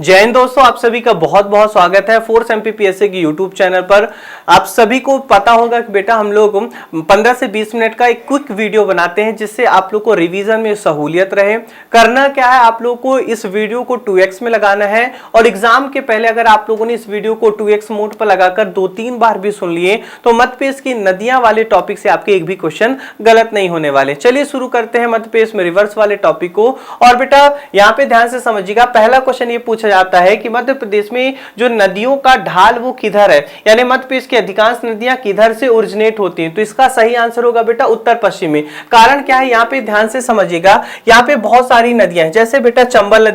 जय हिंद दोस्तों, आप सभी का बहुत बहुत स्वागत है फोर्स एमपीपीएससी की यूट्यूब चैनल पर। आप सभी को पता होगा कि बेटा हम लोग 15 से 20 मिनट का एक क्विक वीडियो बनाते हैं जिससे आप लोग को रिवीजन में सहूलियत रहे। करना क्या है, आप लोग को इस वीडियो को 2x में लगाना है और एग्जाम के पहले अगर आप लोगों ने इस वीडियो को 2x मोड पर लगाकर 2-3 बार भी सुन लिए तो मध्य प्रदेश की नदियां वाले टॉपिक से आपके एक भी क्वेश्चन गलत नहीं होने वाले। चलिए शुरू करते हैं मध्य प्रदेश में रिवर्स वाले टॉपिक को। और बेटा यहाँ पे ध्यान से समझिएगा, पहला क्वेश्चन ये पूछा जाता है कि मध्य प्रदेश में जो नदियों का ढाल वो किधर है, यानी मध्य प्रदेश की अधिकांश नदियां किधर से ओरिजिनेट होती हैं। तो इसका सही आंसर होगा बेटा उत्तर पश्चिम में। कारण क्या है, यहाँ पे ध्यान से समझिएगा, यहाँ पे बहुत सारी नदियां हैं। जैसे बेटा चंबल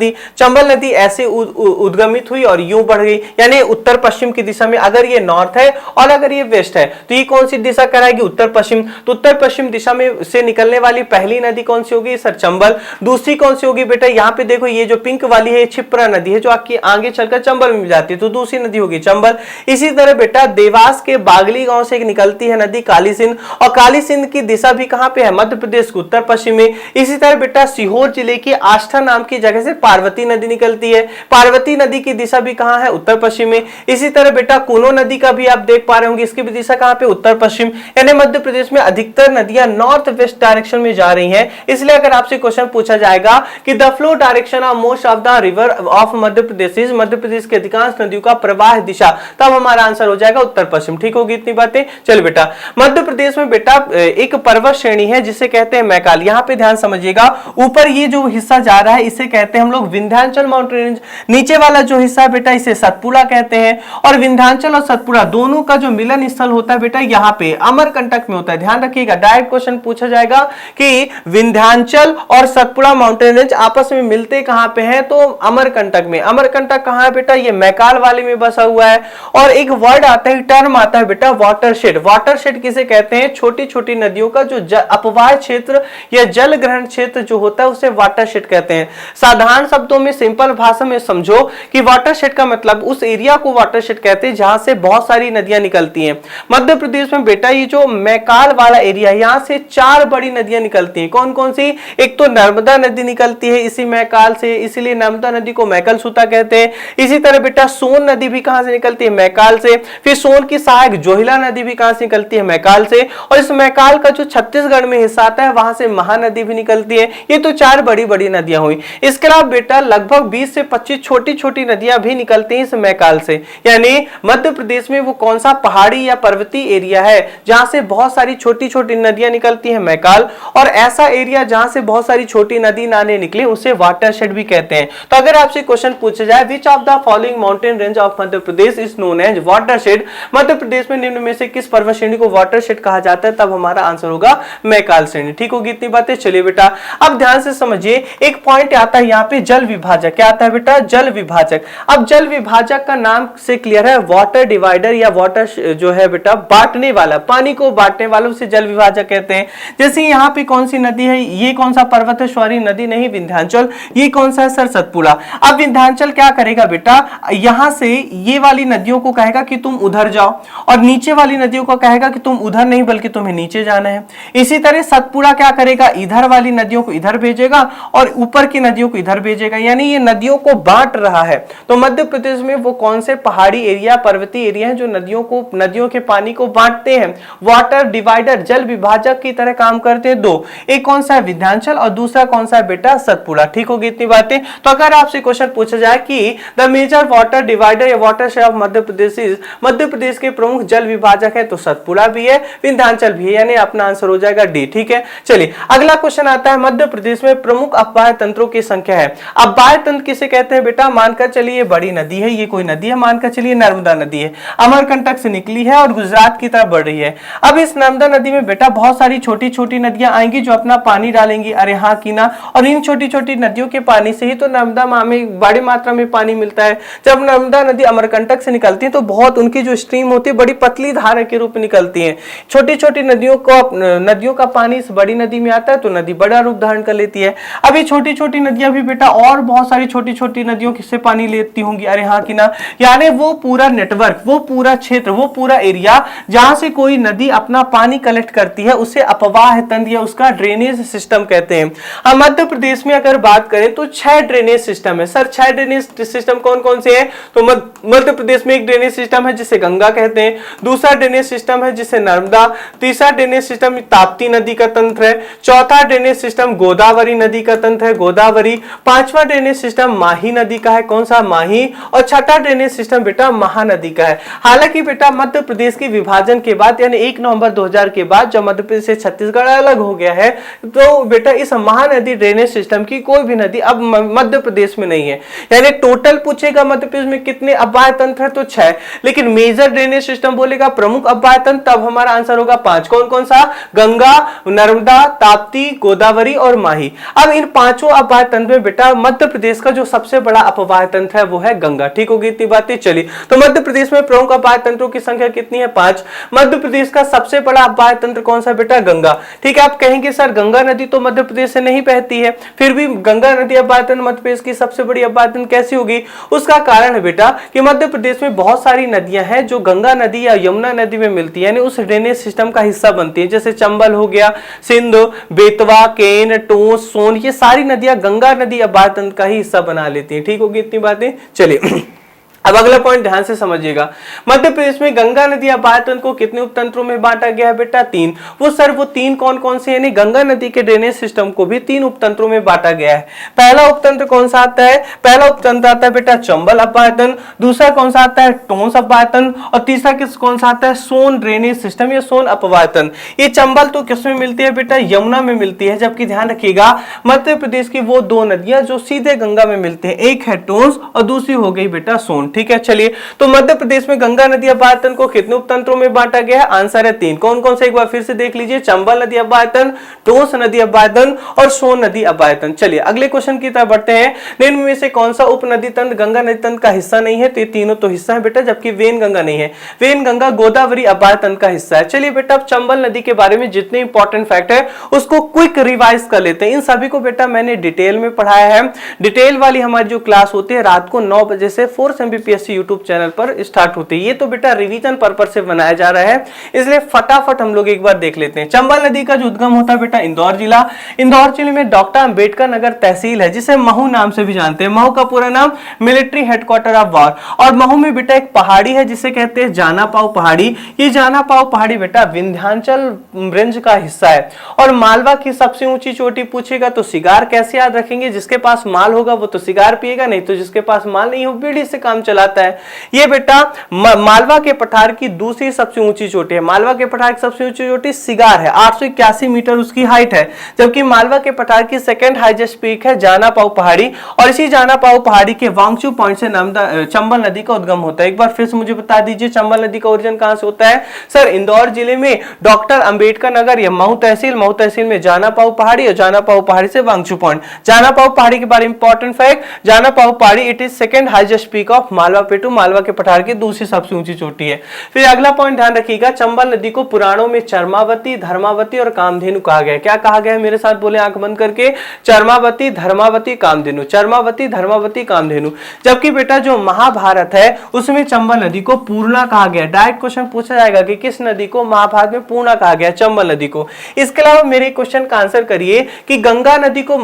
नदी ऐसे उद्गमित हुई और यूं बढ़ गई, यानी उत्तर पश्चिम की दिशा में। अगर ये नॉर्थ है और अगर ये वेस्ट है तो ये कौन सी दिशा कराएगी, उत्तर पश्चिम। तो उत्तर पश्चिम दिशा में से निकलने वाली पहली नदी कौन सी होगी सर, चंबल। दूसरी कौन सी होगी बेटा, यहाँ पे देखो ये जो पिंक वाली है क्षिप्रा नदी है जो आपकी आगे चलकर चंबल में जाती है, तो दूसरी नदी होगी चंबल। इसी तरह बेटा देवास के बागली गांव से एक निकलती है नदी काली सिंध, और काली सिंध की दिशा भी कहां पे है, मध्य प्रदेश के उत्तर पश्चिम में। इसी तरह बेटा सीहोर जिले की आष्ठा नाम की जगह से पार्वती नदी निकलती है, पार्वती नदी की दिशा भी कहां है, उत्तर पश्चिम में। इसी तरह बेटा कूनो नदी का भी आप देख पा रहे होंगे, इसकी भी दिशा कहां पे, उत्तर पश्चिम। यानी मध्य प्रदेश में अधिकतर नदियां नॉर्थ वेस्ट डायरेक्शन में जा रही हैं। इसलिए अगर आपसे क्वेश्चन पूछा जाएगा कि the flow direction of most of the river of Madhya Pradesh is, Madhya Pradesh के अधिकांश नदियों का प्रवाह दिशा, तब हमारा आंसर हो जाएगा उत्तर पश्चिम। ठीक होगी इतनी बातें। चल बेटा, मध्य प्रदेश में बेटा एक पर्वत श्रेणी है जिसे कहते हैं मैकाल। यहां पे ध्यान समझिएगा, ऊपर ये जो हिस्सा जा रहा है इसे कहते हैं हम लोग विंध्याचल माउंटेन रेंज। नीचे वाला जो हिस्सा है बेटा इसे सतपुड़ा कहते हैं। और विंध्याचल और सतपुड़ा दोनों का जो मिलन स्थल होता है बेटा यहाँ पे अमरकंटक में होता है। ध्यान रखिएगा, डायरेक्ट क्वेश्चन पूछा जाएगा कि विंध्याचल और सतपुड़ा माउंटेन रेंज आपस में मिलते कहां पे हैं, तो अमरकंटक में। अमरकंटक कहां है बेटा, ये मैकाल वाले में बसा हुआ है। और एक वर्ड आता है, टर्म आता है बेटा वाटरशेड। वाटरशेड किसे कहते हैं, छोटी छोटी नदियों का जो अपवाह क्षेत्र या जल ग्रहण क्षेत्र जो होता है उसे वाटरशेड कहते हैं। साधारण शब्दों में सिंपल भाषा में समझो कि वाटरशेड का मतलब उस एरिया को वाटरशेड कहते हैं जहां से बहुत सारी नदियां निकलती हैं। मध्य प्रदेश में बेटा ये जो मैकाल वाला एरिया है यहां से 4 बड़ी नदियां निकलती हैं। कौन कौन सी, एक तो नर्मदा नदी निकलती है इसी मैकाल से, इसीलिए नर्मदा नदी को मैकल सूता कहते हैं। इसी तरह बेटा सोन नदी भी कहां से निकलती है, मैकाल से। फिर सोन की सहायक जोहिला नदी भी कहां से निकलती है, मैकाल से। और इस मैकाल का जो छत्तीसगढ़ में हिस्सा आता है वहां से महानदी भी निकलती है। ये तो 4 बड़ी बड़ी नदियां हुई। इसके अलावा बेटा लगभग 20 से 25 छोटी छोटी नदियां भी निकलती हैं इस मैकाल से। यानी मध्य प्रदेश में वो कौन सा पहाड़ी या पर्वतीय एरिया है जहां से बहुत सारी छोटी छोटी नदियां निकलती है, मैकाल। और ऐसा एरिया जहां से बहुत सारी छोटी नदी नाले निकले उसे वाटरशेड भी कहते हैं। तो अगर आपसे क्वेश्चन पूछा जाए which of the following mountain range of Madhya Pradesh is known as watershed, Madhya Pradesh में निम्न में से किस पर्वत श्रेणी को वाटरशेड कहा जाता है, तब हमारा आंसर होगा मैकाल श्रेणी। ठीक होगी इतनी बातें। चलिए बेटा अब ध्यान से समझिए, एक पॉइंट आता है यहाँ पे जल विभाजक। क्या आता है बेटा, जल विभाजक। अब जल विभाजक का नाम से क्लियर है, वाटर डिवाइडर या वाटर जो है बेटा बांटने वाला, पानी को बांटने वाला उसे जल विभाजक कहते हैं। जैसे यहाँ पे कौन सी नदी है, ये कौन सा पर्वत है, सॉरी नदी नहीं विंध्याचल, ये कौन सा है सर, सतपुड़ा। अब विंध्याचल क्या करेगा बेटा, यहां से ये वाली नदियों को कहेगा कि तुम उधर जाओ, और नीचे वाली नदियों को कहेगा कि तुम उधर नहीं बल्कि तुम्हें नीचे जाना है। इसी तरह सतपुड़ा क्या करेगा, इधर वाली नदियों को इधर भेजेगा और ऊपर की नदियों को इधर भेजेगा, यानी ये नदियों को बांट रहा है। तो मध्य प्रदेश में वो कौन से पहाड़ी एरिया, पर्वतीय एरिया है जो नदियों के पानी को बांटते हैं, वाटर डिवाइडर जल विभाजक की तरह काम करते हैं। 2, एक कौन सा है विंध्याचल और दूसरा कौन सा है बेटा, सतपुड़ा। ठीक होगी इतनी बातें। तो अगर आपसे क्वेश्चन पूछा जाए कि द मेजर वाटर डिवाइडर या watershed of Madhya Pradesh is, Madhya Pradesh के प्रमुख जल विभाजक है, तो सतपुड़ा भी है, विंध्याचल भी है, यानी अपना आंसर हो जाएगा डी। ठीक है, चलिए अगला क्वेश्चन आता है, मध्य प्रदेश में प्रमुख अपवाह तंत्रों की संख्या है। अपवाह तंत्र किसे कहते हैं बेटा, मानकर चलिए बड़ी नदी है, ये कोई नदी है, मानकर चलिए नर्मदा नदी है, अमरकंटक से निकली है और गुजरात की तरफ बढ़ रही है। अब इस नर्मदा नदी में बेटा बहुत सारी छोटी छोटी नदियां आएंगी जो अपना पानी डालेंगी, अरे हाँ की ना। और इन छोटी छोटी नदियों के पानी से ही तो नर्मदा में बड़ी मात्रा में पानी मिलता है। जब नर्मदा नदी अमरकंटक से निकलती है तो बहुत उनकी जो स्ट्रीम होती है बड़ी पतली धारा के रूप में निकलती है। छोटी छोटी नदियों का पानी इस बड़ी नदी में आता है तो नदी बड़ा रूप धारण कर लेती है। अब ये छोटी छोटी नदियां भी बेटा और बहुत सारी छोटी छोटी नदियों से पानी लेती होंगी, अरे हाँ की ना। यानी वो पूरा नेटवर्क, वो पूरा क्षेत्र, वो पूरा एरिया जहां से कोई नदी अपना पानी कलेक्ट करती है उसे अपवाह तंत्र या उसका ड्रेनेज सिस्टम कहते हैं। मध्य प्रदेश में अगर बात करें तो 6 ड्रेनेज सिस्टम है। सर 6 सहायक ड्रेनेज सिस्टम कौन कौन से हैं? तो मध्य प्रदेश में एक ड्रेनेज सिस्टम है जिसे गंगा कहते हैं, दूसरा ड्रेनेज सिस्टम है जिसे नर्मदा, तीसरा ड्रेनेज सिस्टम ताप्ती नदी का तंत्र है, चौथा ड्रेनेज सिस्टम गोदावरी नदी का तंत्र है, गोदावरी, पांचवा ड्रेनेज सिस्टम माही नदी का है, कौन सा? माही, और छठा ड्रेनेज सिस्टम बेटा महानदी का है। हालांकि बेटा मध्य प्रदेश के विभाजन के बाद यानी 1 नवंबर 2000 के बाद जब मध्य प्रदेश से छत्तीसगढ़ अलग हो गया है तो बेटा इस महानदी ड्रेनेज सिस्टम की कोई भी नदी अब मध्य प्रदेश में नहीं है। यानी टोटल पूछेगा मध्य प्रदेश में कितने अपाय तंत्र है तो 6, लेकिन मेजर ड्रेनेज सिस्टम बोलेगा प्रमुख अपाय तंत्र, तब हमारा आंसर होगा 5। कौन कौन सा? गंगा, नर्मदा, ताप्ती, गोदावरी और माही। अब इन पांचों अपाय तंत्र में बेटा मध्य प्रदेश का जो सबसे बड़ा अपवाय तंत्र है वो है गंगा। ठीक होगी इतनी बातें? चलिए, तो मध्य प्रदेश में प्रमुख अपाय तंत्रों की संख्या कितनी है? 5। मध्य प्रदेश का सबसे बड़ा अपाय तंत्र कौन सा बेटा? गंगा। ठीक है, आप कहेंगे सर गंगा नदी तो मध्य प्रदेश से नहीं बहती है, फिर भी गंगा नदी अपाय तंत्र मध्य प्रदेश की सबसे बड़ी अपाय तंत्र कैसी होगी? उसका कारण है बेटा कि मध्य प्रदेश में बहुत सारी नदियां हैं जो गंगा नदी या यमुना नदी में मिलती है, यानी उस ड्रेनेज सिस्टम का हिस्सा बनती है। जैसे चंबल हो गया, सिंध, बेतवा, केन, टोंस, सोन, ये सारी नदियां गंगा नदी अपाय तंत्र का ही हिस्सा बना लेती हैं। ठीक होगी इतनी बातें? चलिए अब अगला पॉइंट ध्यान से समझिएगा। मध्य प्रदेश में गंगा नदी अपाय तंत्र को कितने उपतंत्रों में बांटा गया है बेटा? 3। वो 3 कौन कौन से? यानी गंगा नदी के ड्रेनेज सिस्टम को भी 3 उपतंत्रों में बांटा गया है। पहला उपतंत्र कौन सा आता है? पहला उपतंत्र आता है बेटा चंबल अपाय तंत्र, दूसरा कौन सा आता है? टोंस अपाय तंत्र, और तीसरा कौन सा आता है? सोन ड्रेनेज सिस्टम या सोन अपवाय तंत्र। ये चंबल तो किसमें मिलती है बेटा? यमुना में मिलती है, जबकि ध्यान रखिएगा मध्य प्रदेश की वो 2 नदियां जो सीधे गंगा में मिलती है, एक है टोंस और दूसरी हो गई बेटा सोन। ठीक है, चलिए, तो मध्य प्रदेश में गंगा नदी अपाय तंत्र को कितने उपतंत्रों में बांटा गया है? आंसर है 3। कौन कौन से? एक बार फिर से देख लीजिए, चंबल नदी अपाय तंत्र, टोंस नदी अपाय तंत्र और सोन नदी अपाय तंत्र। चलिए अगले क्वेश्चन की तरफ बढ़ते हैं। निम्न में से कौन सा उपनदी तंत्र गंगा नदी तंत्र का हिस्सा नहीं है? तो ये तीनों तो हिस्सा है बेटा, जबकि वेन गंगा नहीं है। वेन गंगा गोदावरी अपाय तंत्र का हिस्सा है। चलिए बेटा, अब चंबल नदी के बारे में जितने इंपॉर्टेंट फैक्ट है उसको क्विक रिवाइज कर लेते हैं। इन सभी को बेटा मैंने डिटेल में पढ़ाया है। डिटेल वाली हमारी जो क्लास होती है रात को 9 बजे से फोर्स एमपीपीएससी यूट्यूब चैनल पर स्टार्ट होती है। ये तो बेटा रिवीजन पर्पस से बनाया जा रहा है, इसलिए फटाफट हम लोग एक बार देख लेते हैं। चंबल नदी का जो उद्गम होता है बेटा इंदौर जिला, इंदौर जिले में डॉक्टर अंबेडकर नगर तहसील है जिसे महू नाम से भी जानते हैं। महू का पूरा नाम मिलिट्री हेडक्वार्टर ऑफ वॉर। और महू में बेटा एक पहाड़ी है जिसे कहते हैं जाना पाव पहाड़ी। ये जाना पाव पहाड़ी बेटा विंध्याचल रेंज का हिस्सा है। और मालवा की सबसे ऊंची चोटी पूछेगा तो सिगार। कैसे याद रखेंगे? जिसके पास माल होगा वो तो सिगार पिएगा, नहीं तो जिसके पास माल नहीं हो बीड़ी से काम चलाता है। ये बेटा मालवा के पठार की दूसरी सबसे ऊंची चोटी है। मालवा के पठार की सबसे ऊंची चोटी सिगार है, 881 मीटर उसकी हाइट है। जबकि मालवा के पठार की सेकंड हाईएस्ट पीक है जाना पाव पहाड़ी। और इसी जाना पाव पहाड़ी के वांगचू पॉइंट से चंबल नदी का उद्गम होता है। एक बार फिर से मुझे बता दीजिए चंबल नदी का ओरिजिन कहां से होता है? सर इंदौर जिले में डॉक्टर अंबेडकर नगर या महू तहसील में जाना पाव पहाड़ी और जाना पाव पहाड़ी से वांगचू पॉइंट। जाना पाव पहाड़ी के बारे में इंपॉर्टेंट फैक्ट, जाना पाव पहाड़ी it is second highest peak of Malwa plateau. Malwa के पठार की दूसरी सबसे ऊंची चोटी है। फिर अगला पॉइंट ध्यान रखिएगा, चंबल नदी को पुराणों में चरमावती, धर्मावती और कामधेनु कहा गया है। क्या कहा गया है? मेरे साथ बोले आंख बंद करके, चरमावती, धर्मावती, कामधेनु। चरमावती, धर्मावती, कामधेनु। जबकि बेटा जो महाभारत है उसमें चंबल नदी को पूर्णा कहा गया। डायरेक्ट क्वेश्चन पूछा जाएगा कि किस नदी को महाभारत में पूर्णा कहा गया? चंबल नदी को। इसके अलावा मेरे क्वेश्चन का आंसर करिए कि गंगा नदी को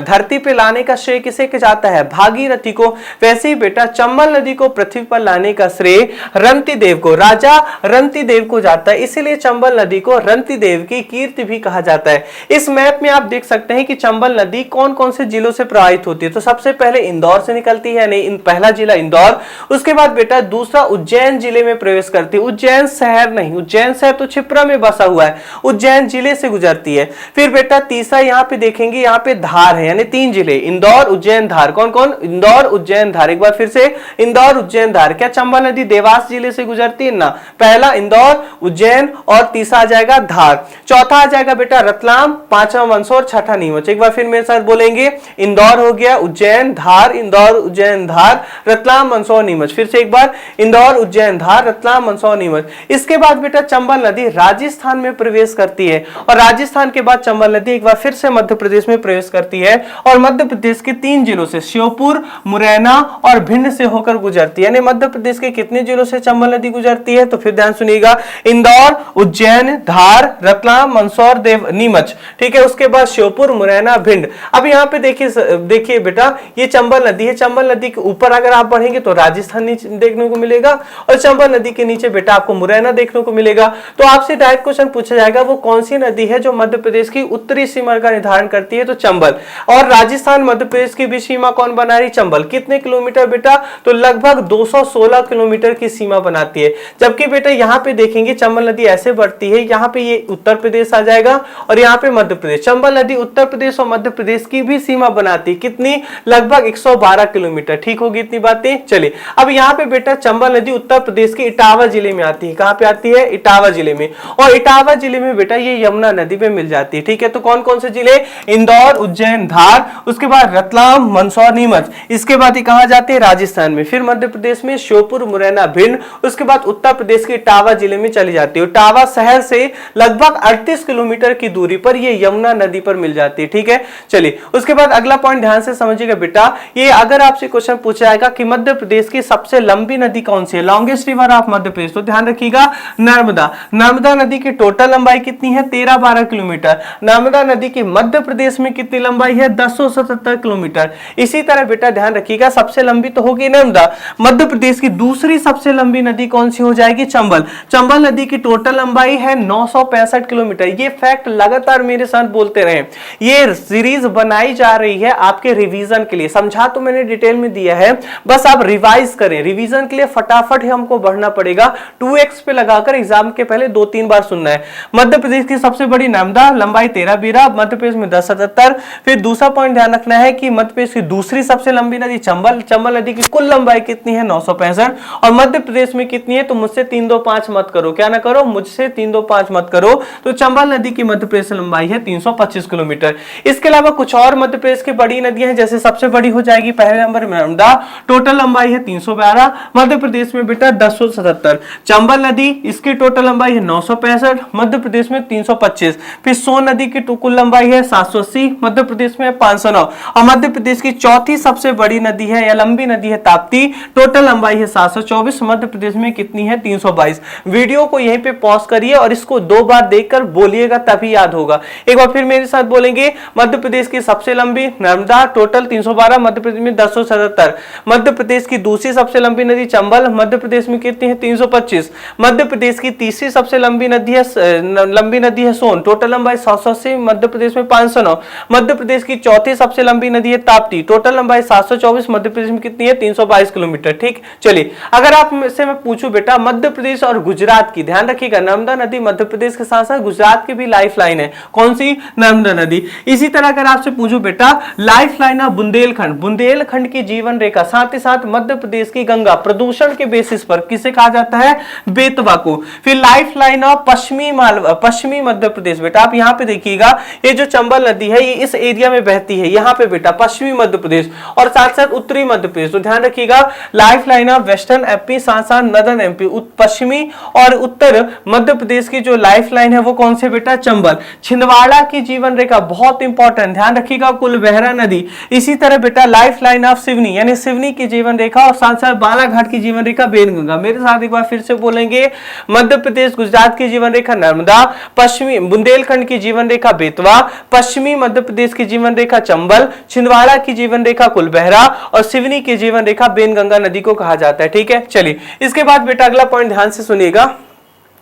धरती पे लाने का श्रेय किसे जाता है? भागीरथी को। वैसे ही बेटा चंबल नदी को पृथ्वी पर लाने का श्रेय रंती देव को, राजा रंती देव को जाता है। इसीलिए चंबल नदी को रंती देव की कीर्ति भी कहा जाता है। इस मैप में आप देख सकते हैं कि चंबल नदी कौन कौन से जिलों से प्रवाहित होती है। तो सबसे पहले इंदौर से निकलती है, नहीं पहला जिला इंदौर। उसके बाद बेटा दूसरा उज्जैन जिले में प्रवेश करती है। उज्जैन शहर नहीं, उज्जैन शहर तो क्षिप्रा में बसा हुआ है, उज्जैन जिले से गुजरती है। फिर बेटा तीसरा यहाँ पे देखेंगे, यहाँ पे धार है, यानी 3 जिले इंदौर, उज्जैन, धार। कौन कौन? इंदौर, उज्जैन, धार। एक बार फिर से इंदौर, उज्जैन, धार। क्या चंबल नदी देवास जिले से गुजरती है? ना, पहला इंदौर, उज्जैन और तीसरा आ जाएगा धार। चौथा आ जाएगा बेटा रतलाम, पांचवा मंदसौर, छठा नीमच। एक बार फिर मेरे साथ बोलेंगे, इंदौर हो गया, उज्जैन, धार, इंदौर, उज्जैन, धार, रतलाम, मंदसौर, नीमच। फिर से एक बार, इंदौर, उज्जैन, धार, रतलाम, मंदसौर, नीमच। इसके बाद बेटा चंबल नदी राजस्थान में प्रवेश करती है और राजस्थान के बाद चंबल नदी एक बार फिर से मध्य प्रदेश में प्रवेश करती है और मध्य प्रदेश के 3 जिलों से श्योपुर, मुरैना और भिंड से होकर होकर गुजरती है। यानी मध्य प्रदेश के कितने जिलों से चंबल नदी गुजरती है? तो फिर ध्यान सुनिएगा, इंदौर, उज्जैन, धार, रतलाम, मंदसौर, नीमच, ठीक है। उसके बाद श्योपुर, मुरैना, भिंड। अब यहाँ पे देखिए बेटा, ये चंबल नदी है। चंबल नदी के ऊपर अगर आप बढ़ेंगे तो राजस्थान देखने को मिलेगा, और चंबल नदी के नीचे बेटा आपको मुरैना देखने को मिलेगा। तो आपसे डायरेक्ट क्वेश्चन पूछा जाएगा वो कौन सी नदी है जो मध्य प्रदेश की उत्तरी सीमा का निर्धारण करती है? तो चंबल। और राजस्थान मध्य प्रदेश की भी सीमा कौन बना रही? चंबल। कितने किलोमीटर बेटा? तो लगभग 216 किलोमीटर की सीमा बनाती है। जबकि बेटा यहाँ पे देखेंगे चंबल नदी ऐसे बढ़ती है, यहाँ पे ये उत्तर प्रदेश आ जाएगा और यहाँ पे मध्य प्रदेश। चंबल नदी उत्तर प्रदेश और मध्य प्रदेश की भी सीमा बनाती है। कितनी? लगभग 112 किलोमीटर। ठीक होगी इतनी बातें। चलिए, अब यहाँ पे बेटा चंबल नदी उत्तर प्रदेश के इटावा जिले में आती है। कहां पे आती है? इटावा जिले में। और इटावा जिले में बेटा ये यमुना नदी में मिल जाती है। ठीक है, तो कौन कौन से जिले? इंदौर, उज्जैन, धार, उसके बाद रतलाम, मंदसौर, नीमच। इसके बाद ये कहां जाते हैं? राजस्थान में। फिर मध्य प्रदेश में श्योपुर, मुरैना, भिंड। उसके बाद उत्तर प्रदेश के इटावा जिले में चली जाती है। इटावा शहर से लगभग 38 किलोमीटर की दूरी पर ये यमुना नदी पर मिल जाती है। ठीक है, चलिए उसके बाद अगला पॉइंट ध्यान से समझिएगा बेटा। ये अगर आपसे क्वेश्चन पूछा जाएगा कि मध्य प्रदेश की सबसे लंबी नदी कौन सी है, लॉन्गेस्ट रिवर ऑफ मध्य प्रदेश, तो ध्यान रखिएगा नर्मदा। नर्मदा नदी की टोटल लंबाई कितनी है? 13-12 किलोमीटर। नर्मदा नदी की मध्य प्रदेश में कितनी लंबाई है? 1077 किलोमीटर। इसी तरह बेटा ध्यान रखिएगा, सबसे लंबी तो होगी नर्मदा। मध्य प्रदेश की दूसरी सबसे लंबी नदी कौन सी हो जाएगी? चंबल। चंबल नदी की टोटल लंबाई है 965 किलोमीटर। ये फैक्ट लगातार मेरे साथ बोलते रहे। ये सीरीज बनाई जा रही है आपके रिवीजन के लिए। समझा तो मैंने डिटेल में दिया है, बस आप रिवाइज करें। रिवीजन के लिए फटाफट ही हमको बढ़ना पड़ेगा। 2x पे लगाकर एग्जाम के पहले 2-3 बार सुनना है। मध्य प्रदेश की सबसे बड़ी नर्मदा, लंबाई 13-12, मध्य प्रदेश में 1077। फिर दूसरा पॉइंट ध्यान रखना है कि मध्य प्रदेश की दूसरी सबसे लंबी नदी चंबल। चंबल नदी की कुल लंबाई कितनी है? 965। और मध्य प्रदेश में कितनी है? तो मुझसे 3-2-5 मत करो। क्या ना करो? मुझसे 3-2-5 मत करो। तो चंबल नदी की मध्य प्रदेश लंबाई है 325 किलोमीटर। इसके अलावा कुछ और मध्य प्रदेश की बड़ी नदियां हैं, जैसे सबसे बड़ी हो जाएगी पहले नंबर में नर्मदा, टोटल लंबाई है 312। मध्य प्रदेश में बेटा 1077। चंबल नदी, इसकी टोटल लंबाई है 965, मध्य प्रदेश में 325। फिर सोन नदी की कुल लंबाई है 780, मध्य प्रदेश में 509। और मध्य प्रदेश की चौथी सबसे बड़ी नदी है या लंबी नदी है ताप्ती, टोटल लंबाई है 724, मध्य प्रदेश में कितनी है? 322। वीडियो को यहीं पे पॉज करिए और इसको 2 बार देखकर बोलिएगा, तभी याद होगा। एक बार फिर मेरे साथ बोलेंगे, मध्य प्रदेश की सबसे लंबी नर्मदा, टोटल 312, मध्य प्रदेश में 1077। मध्य प्रदेश की दूसरी सबसे लंबी नदी चंबल, मध्य प्रदेश में कितनी है? 325। मध्य प्रदेश की तीसरी सबसे लंबी नदी है सोन, टोटल लंबाई 780, मध्य प्रदेश में 509। मध्य प्रदेश की चौथी सबसे लंबी नदी है ताप्ती, टोटल लंबाई 724, मध्य प्रदेश में कितनी है? 322 किलोमीटर। ठीक, चलिए अगर आप से मैं पूछूं बेटा मध्य प्रदेश और गुजरात की, ध्यान रखिएगा नर्मदा नदी मध्य प्रदेश के साथ साथ गुजरात की भी लाइफ लाइन है। कौन सी? नर्मदा नदी। इसी तरह अगर आपसे पूछूं बेटा life line of Bundelkhand, Bundelkhand की जीवन रेखा, साथ ही साथ मध्य प्रदेश की गंगा, प्रदूषण के बेसिस पर किसे कहा जाता है? बेतवा को। फिर लाइफ लाइन ऑफ पश्चिमी मध्य प्रदेश, बेटा आप यहां पे देखिएगा, ये जो चंबल नदी है ये इस एरिया में बहती है, यहां पे बेटा पश्चिमी मध्य प्रदेश और साथ साथ उत्तरी मध्य प्रदेश। तो ध्यान रखिएगा life line of western MP, साथ साथ नदर्न एमपी, पश्चिमी और उत्तर मध्य प्रदेश की जो लाइफ लाइन है वो कौन से बेटा? चंबल। छिंदवाड़ा की जीवन रेखा बहुत इंपॉर्टेंट, ध्यान रखिएगा, कुलबहरा नदी। इसी तरह बेटा लाइफ लाइन ऑफ सिवनी, यानी सिवनी की जीवन रेखा और साथ साथ बालाघाट की जीवन रेखा बेनगंगा। मेरे साथ एक बार फिर से बोलेंगे, मध्य प्रदेश गुजरात की जीवन रेखा नर्मदा, पश्चिमी बुंदेलखंड की जीवन रेखा बेतवा, पश्चिमी मध्य प्रदेश की जीवन रेखा चंबल, छिंदवाड़ा की जीवन रेखा कुलबहरा और सिवनी की जीवन रेखा बेनगंगा नदी को कहा जाता है। ठीक है, चलिए इसके बाद बेटा अगला पॉइंट ध्यान से सुनिएगा।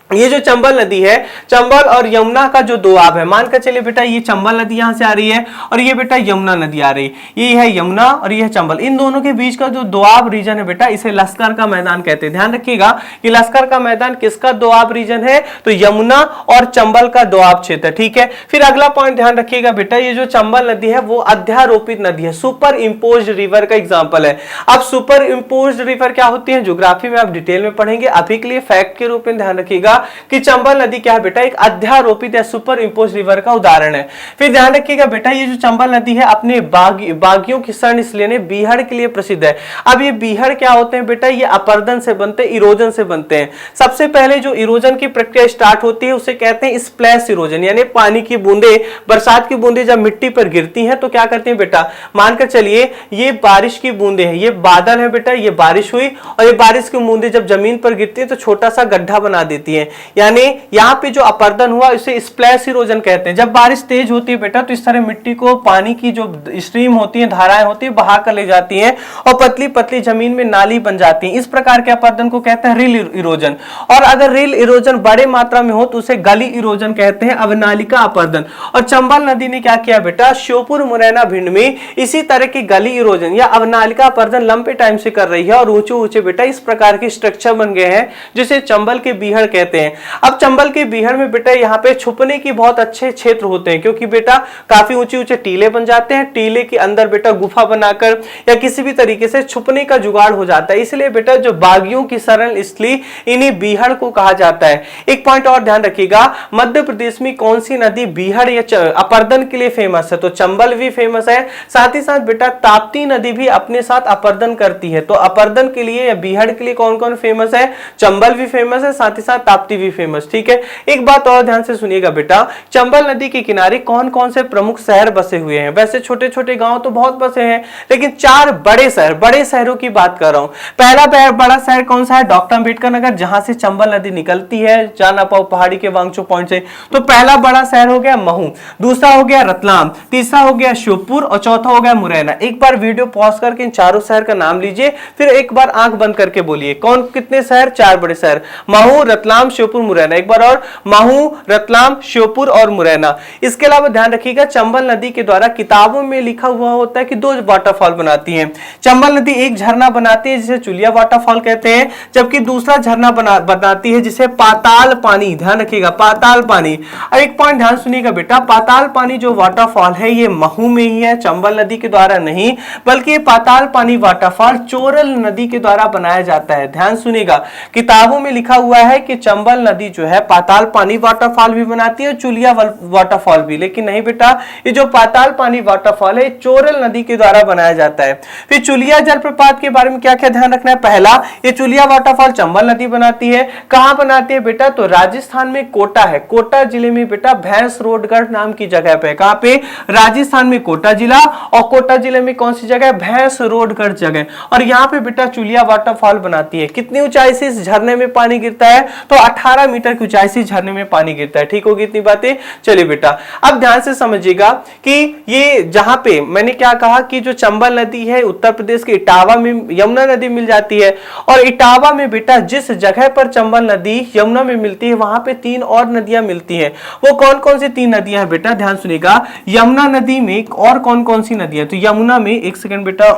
ये जो चंबल नदी है, चंबल और यमुना का जो दोआब है, मान कर चलिए बेटा ये चंबल नदी यहां से आ रही है और ये बेटा यमुना नदी आ रही है, ये है यमुना और ये है चंबल। इन दोनों के बीच का जो दोआब रीजन है बेटा इसे लश्कर का मैदान कहते हैं। ध्यान रखिएगा कि लश्कर का मैदान किसका दोआब रीजन है? तो यमुना और चंबल का दोआब क्षेत्र। ठीक है, फिर अगला पॉइंट ध्यान रखिएगा बेटा, ये जो चंबल नदी है वो अध्यारोपित नदी है, सुपर इंपोज्ड रिवर का एग्जाम्पल है। अब सुपर इंपोज्ड रिवर क्या होती है? ज्योग्राफी में आप डिटेल में पढ़ेंगे, अभी के लिए फैक्ट के रूप में ध्यान रखिएगा कि चंबल नदी क्या है बेटा, एक अध्यारोपित या सुपर इंपोज रिवर का उदाहरण है। फिर ध्यान रखिएगा बेटा, ये जो चंबल नदी है अपने बागियों की शरण इसलिए बीहड़ के लिए प्रसिद्ध है। अब ये बीहड़ क्या होते हैं बेटा, ये अपर्दन से बनते हैं, इरोजन से बनते हैं। सबसे पहले जो इरोजन की प्रक्रिया स्टार्ट होती है उसे कहते हैं स्प्लैश इरोजन, यानी पानी की बूंदे, बरसात की बूंदे जब मिट्टी पर गिरती हैं तो क्या करती हैं बेटा, मानकर चलिए ये बारिश की बूंदे हैं, ये बादल है बेटा, ये बारिश हुई और ये बारिश की बूंदे जब जमीन पर गिरती है तो छोटा सा गड्ढा बना देती है, यानी यहाँ पे जो अपर्दन हुआ इसे स्प्लैश इरोजन कहते हैं। जब बारिश तेज होती है बेटा तो इस तरह मिट्टी को पानी की जो स्ट्रीम होती है, धाराएं होती है, बहा कर ले जाती हैं और पतली पतली जमीन में नाली बन जाती है। इस प्रकार के अपर्दन को कहते हैं रिल इरोजन। और अगर रिल इरोजन बड़े मात्रा में हो तो उसे गली इरोजन कहते हैं, अवनालिका अपर्दन। और चंबल नदी ने क्या किया बेटा, श्योपुर मुरैना भिंड में इसी तरह की गली इरोजन या अवनालिका अपर्दन लंबे टाइम से कर रही है और ऊंचे ऊंचे बेटा इस प्रकार के स्ट्रक्चर बन गए हैं जिसे चंबल के बीहड़ कहते हैं। अब चंबल के बीहड़ में बेटा यहाँ पे छुपने की बहुत अच्छे क्षेत्र होते हैं, क्योंकि बेटा काफी ऊंचे ऊंचे टीले बन जाते हैं, टीले के अंदर बेटा गुफा बनाकर या किसी भी तरीके से छुपने का जुगाड़ हो जाता है। इसलिए बेटा जो बागियों की शरण स्थली इन्हीं बीहड़ को कहा जाता है। एक पॉइंट और ध्यान रखिएगा, मध्य प्रदेश में कौन सी नदी बीहड़ या अपर्दन के लिए फेमस है, तो चंबल भी फेमस है, साथ ही साथ बेटा ताप्ती नदी भी अपने साथ अपर्दन करती है। तो अपर्दन के लिए या बीहड़ के लिए कौन कौन फेमस है, चंबल भी फेमस है, साथ ही साथ ताप्ती भी फेमस। ठीक है, एक बात और ध्यान से सुनिएगा बेटा, चंबल नदी के किनारे कौन कौन से प्रमुख शहर बसे हुए हैं। वैसे छोटे छोटे गांव तो बहुत बसे हैं, लेकिन 4 बड़े शहर, बड़े शहरों की बात कर रहा हूं। पहला बड़ा शहर कौन सा है, डॉक्टर अंबेडकर नगर, जहां से चंबल नदी निकलती है जाना पाओ पहाड़ी के वांगचू पॉइंट से। तो पहला बड़ा शहर हो गया महू, दूसरा हो गया रतलाम, तीसरा हो गया श्योपुर और चौथा हो गया मुरैना। एक बार वीडियो पॉज करके इन चारों शहर का नाम लीजिए, फिर एक बार आंख बंद करके बोलिए कौन कितने शहर, 4 बड़े शहर, महू, रतलाम, श्योपुर, मुरैना। एक बार और, महू, रतलाम, श्योपुर और मुरैना। इसके अलावा ध्यान रखिएगा चंबल नदी के द्वारा किताबों में लिखा हुआ होता है कि 2 वाटरफॉल बनाती है। चंबल नदी एक झरना बनाती है जिसे चुलिया वाटरफॉल कहते हैं, जबकि दूसरा झरना बनाती है जिसे पाताल पानी, ध्यान रखिएगा पाताल पानी। और एक पॉइंट ध्यान सुनिएगा बेटा, पाताल पानी जो वाटरफॉल है ये महू में ही है, चंबल नदी के द्वारा नहीं, बल्कि ये पाताल पानी वाटरफॉल चोरल नदी के द्वारा बनाया जाता है। ध्यान सुनिएगा, किताबों में लिखा हुआ है कि चंबल नदी जो है पाताल पानी वाटरफॉल भी बनाती है, चुलिया वाटरफॉल भी, लेकिन नहीं बेटा, ये जो पाताल पानी वाटरफॉल है चोरल नदी के द्वारा बनाया जाता है। फिर चुलिया जलप्रपात के बारे में क्या क्या ध्यान रखना है, पहला ये चुलिया वाटरफॉल चंबल नदी बनाती है। कहां बनाती है बेटा, तो राजस्थान में कोटा है, कोटा जिले में बेटा भैंसरोडगढ़ नाम की जगह पे, कहां पे, राजस्थान में कोटा जिला, और कोटा जिले में कौन सी जगह, भैंसरोडगढ़ जगह। और यहाँ पे बेटा चुलिया वाटरफॉल बनाती है। कितनी ऊंचाई से इस झरने में पानी गिरता है, तो 18 मीटर की ऊंचाई से झरने में पानी गिरता है। ठीक होगी इतनी बातें। चलिए बेटा अब ध्यान से समझिएगा कि ये जहां पे मैंने क्या कहा कि जो चंबल नदी है उत्तर प्रदेश के इटावा में यमुना नदी मिल जाती है, और इटावा में बेटा जिस जगह पर चंबल नदी यमुना में मिलती है वहां पे 3 और नदियां मिलती हैं। वो कौन कौन सी 3 नदियां हैं बेटा, ध्यान सुनिएगा। यमुना नदी में और कौन कौन सी नदियां, तो यमुना में, एक सेकंड बेटा,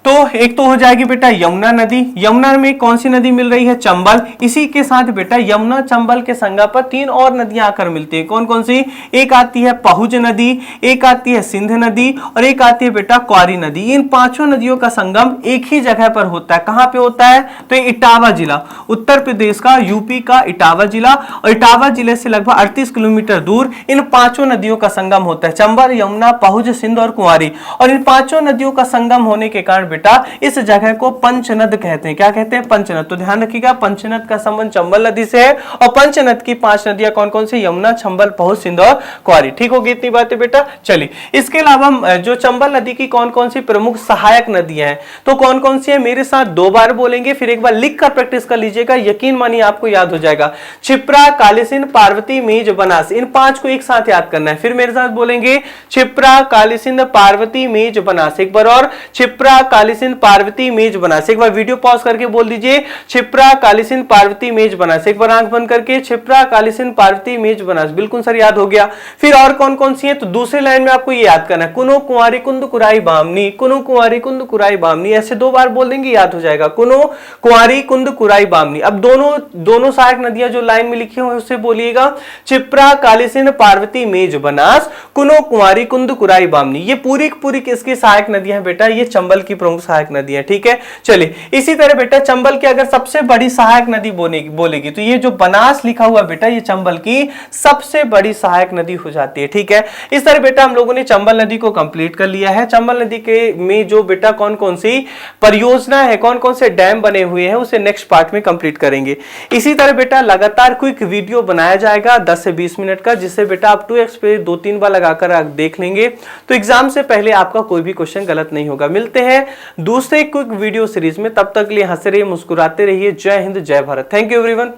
तो एक तो हो जाएगी बेटा यमुना नदी, यमुना में कौन सी नदी मिल रही है, चंबल। इसी के साथ बेटा यमुना चंबल के संगम पर 3 और नदियां आकर मिलती है। कौन कौन सी, एक आती है पहुज नदी, एक आती है सिंध नदी और एक आती है बेटा क्वारी नदी। इन 5 नदियों का संगम एक ही जगह पर होता है। कहां पे होता है, तो इटावा जिला, उत्तर प्रदेश का, यूपी का इटावा जिला, और इटावा जिले से लगभग 38 किलोमीटर दूर इन 5 नदियों का संगम होता है, चंबल, यमुना, पहुज, सिंध और कुंवारी। और इन 5 नदियों का संगम होने के कारण बेटा इस जगह को पंचनद कहते हैं। क्या कहते हैं, पंचनद। तो ध्यान रखिएगा पंचनद का संबंध चंबल नदी से है, और पंचनद की 5 नदियां कौन कौन सी, यमुना, चंबल, पहुज, सिंध और क्वारी। ठीक होगी इतनी बातें बेटा। चलिए इसके अलावा जो चंबल नदी की कौन कौन सी प्रमुख सहायक नदियां हैं, तो कौन कौन सी है, मेरे साथ 2 बार बोलेंगे, फिर एक बार लिख कर प्रैक्टिस कर लीजिएगा, यकीन मानिए आपको याद हो जाएगा। क्षिप्रा, कालीसिंध, पार्वती, मेज, बनास, इन 5 को एक साथ याद करना है। फिर मेरे साथ बोलेंगे क्षिप्रा, कालीसिंध, पार्वती, मेज, बनास। एक बार और, क्षिप्रा, कालीसिंध, पार्वती, मेज, बनास। एक बार वीडियो पॉज करके बोल दीजिए, क्षिप्रा, कालीसिंध, पार्वती, मेज, बनास। एक बार आंख बंद करके, क्षिप्रा, कालीसिंध, पार्वती, मेज, बनास। बिल्कुल सर याद हो गया। फिर और कौन कौन सी है, तो दूसरे लाइन में आपको ये याद करना है, कुनो, कुंवारी, कुंद, कुराई, बामनी, कुनो, कुंवारी, कुंद, कुराई, बामनी। ऐसे 2 बार बोल देंगे, याद हो जाएगा, कुनो, कुंवारी, कुंद, कुराई, बामनी। अब दोनों सहायक नदियां जो लाइन में लिखी हुई उससे बोलिएगा, क्षिप्रा, कालीसिंध, पार्वती, मेज, बनास, कुनो, कुंवारी, कुंद, कुराई, बामनी। ये पूरी पूरी किसकी सहायक नदियां हैं बेटा, ये चंबल की प्रमुख प्रमुख सहायक नदी है। ठीक है, चलिए इसी तरह बेटा चंबल की अगर सबसे बड़ी सहायक नदी बोलेगी तो ये जो बनास लिखा हुआ बेटा ये चंबल की सबसे बड़ी सहायक नदी हो जाती है। ठीक है, इस तरह बेटा हम लोगों ने चंबल नदी को कंप्लीट कर लिया है। चंबल नदी के में जो बेटा कौन कौन सी परियोजना है, कौन कौन से डैम बने हुए हैं, उसे नेक्स्ट पार्ट में कंप्लीट करेंगे। इसी तरह बेटा लगातार क्विक वीडियो बनाया जाएगा 10 से 20 मिनट का, जिससे बेटा आप 2x पे 2-3 बार लगाकर आप देख लेंगे तो एग्जाम से पहले आपका कोई भी क्वेश्चन गलत नहीं होगा। मिलते हैं दूसरे क्विक वीडियो सीरीज में, तब तक के लिए हंसते रहिए, मुस्कुराते रहिए। जय हिंद, जय भारत। Thank you everyone.